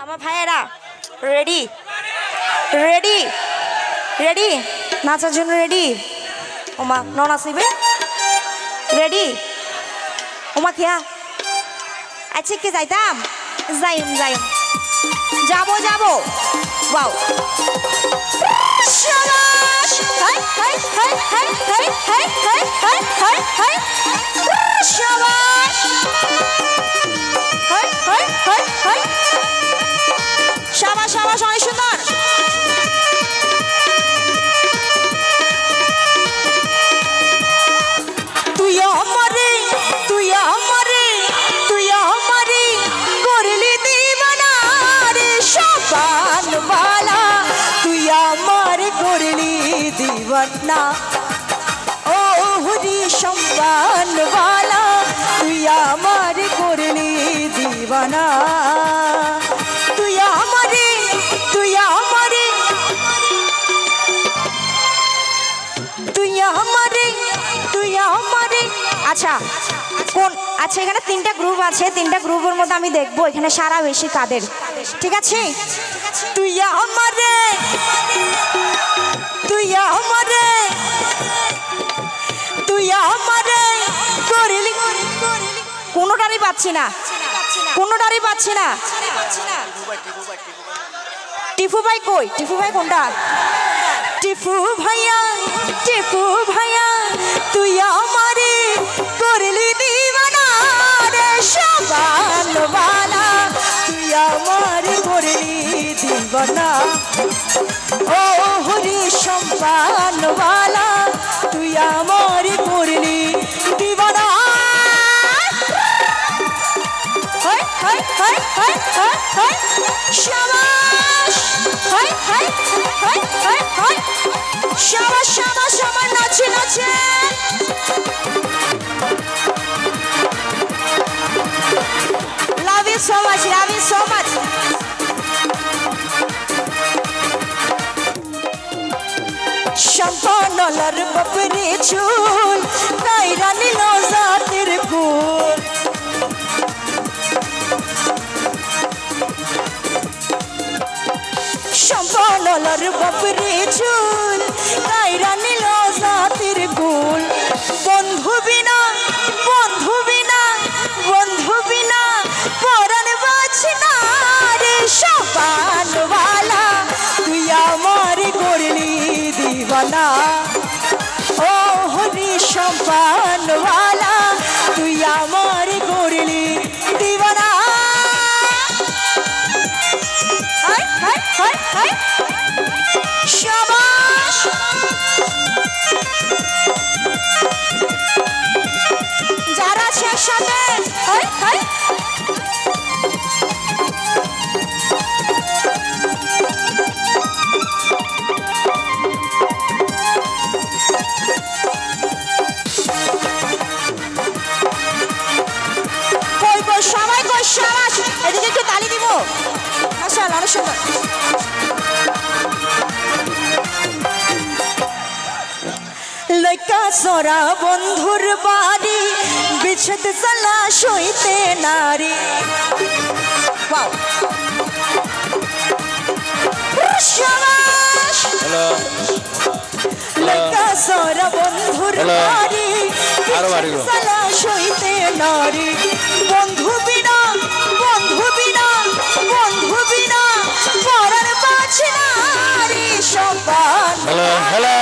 আমার ভাইয়েরা ready ready ready নাচার জন্য রেডি ওমা নন আসিবে রেডি ওমা খেয়া আচ্ছা কে যাইতাম যাইম যাইম যাবো যাবো বাও শাবাশ হাই হাই হাই হাই হাই হাই হাই হাই হাই হাই শাবাশ হাই হাই হাই হাই শাবাশ শাবাশ অনেক সুন্দর তুই আমারে করলি দিবানা রে শাবানওয়ালা তুই আমারে করলি দিবানা ও হরি শাবানওয়ালা তুই আমারে করলি দিবানা তুই আমারে আচ্ছা কোন আচ্ছা এখানে তিনটা গ্রুপ আছে তিনটা গ্রুপের মধ্যে আমি দেখবো এখানে সারা বেশি কাদের ঠিক আছে তুই আমারে করলি কোনোটারই পাচ্ছি না টিফু ভাই কই টিফু ভাই কোনটা টিফু ভাইয়া তুই আমারে করলি দিবানা রে শাবানওয়ালা তুই আমারে করলি দিবানা ও হরি শাবানওয়ালা তুই আমারে করলি দিবানা হাই হাই হাই হাই হাই হাই শাবাশ হাই হাই হাই হাই হাই শাবাশ শাবাশ আমার নাচে love you so much শাম্পানলার বাপরে চুল কাইরা নিল জাতের কুল শাম্পানলার বাপরে চুল কাইরা নিল জাতের কুল বন্ধু বিনা পরাণ বাঁচে না রে শাবানওয়ালা তুই আমার করলি দিবানা ও হরি শাবানওয়ালা তুই আমার করলি দিবানা হাই হাই হাই হাই শাবাশ যারা আছে একসাথে হাই হাই শাবাশ এদিকে একটু তালি দিব মাশাআল্লাহ অনেক সুন্দর লইকা সরা বন্ধুর বাড়ি বিচ্ছেদ জ্বালা সইতে নারী ওয়াও শাবাশ লইকা সরা বন্ধুর বাড়ি বিচ্ছেদ জ্বালা সইতে নারী বন্ধু বিনা পরাণ বাঁচে না রে শাবানওয়ালা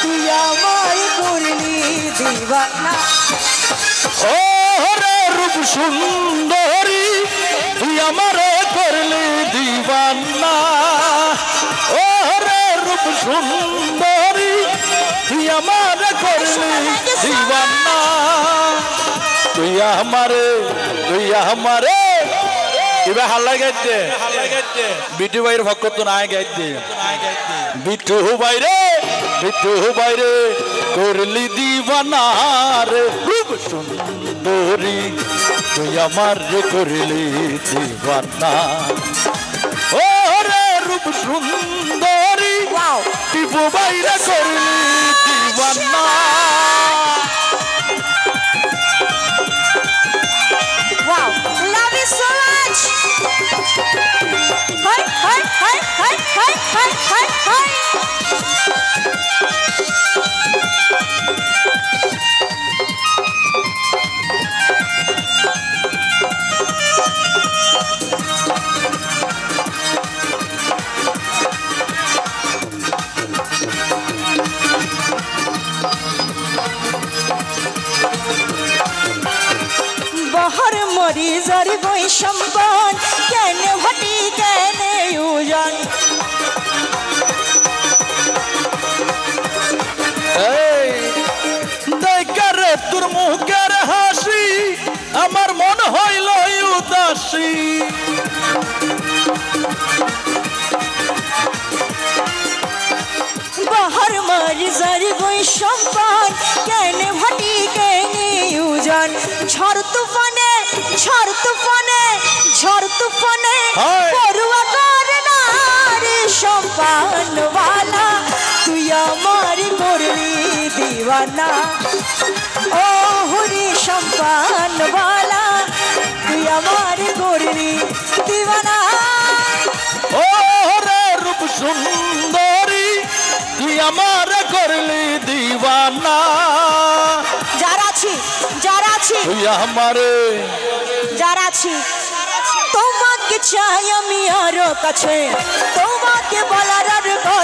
তুই আমায় করলি দিবানা ও রে রূপ সুন্দরী তুই আমারে করলি দিবানা ও রে রূপ সুন্দরী তুই আমারে করলি দিবানা তুই আমারে এবার হাল্লা গাইতে বিটু ভাইয়ের ভক্ত তো নাই গাইতে বিটু বাইরে করলি দিবানা রে রূপ সুন্দরী তুই আমার রে করলি দিবানা ও রে রূপ সুন্দরী টিপু বাইরে করলি দিবানা Wow, love you so much. যার বই সম্পদ কেন ভাটি কেন উজান এই দেখারে তোর মুখের হাসি আমার মন হইল উদাসী বাহার মারি যার বই সম্পদ কেন ভাটি কেন উজান ঝড় তুফানে ঝড় তুফানে ঝড় তুফানে হায়। পড়ুয়া করে না রে সম্পানওয়ালা তুই আমার করলি দিওয়ানা ও হরি সম্পানওয়ালা তুই আমার করলি দিওয়ানা ও রে রূপ সুন্দরী তুই আমার করলি দিওয়ানা যারা আছি তুই আমারে যারা আছি তোমাকে চাই আমি আরো কাছে তোমাকে বলার আর কথা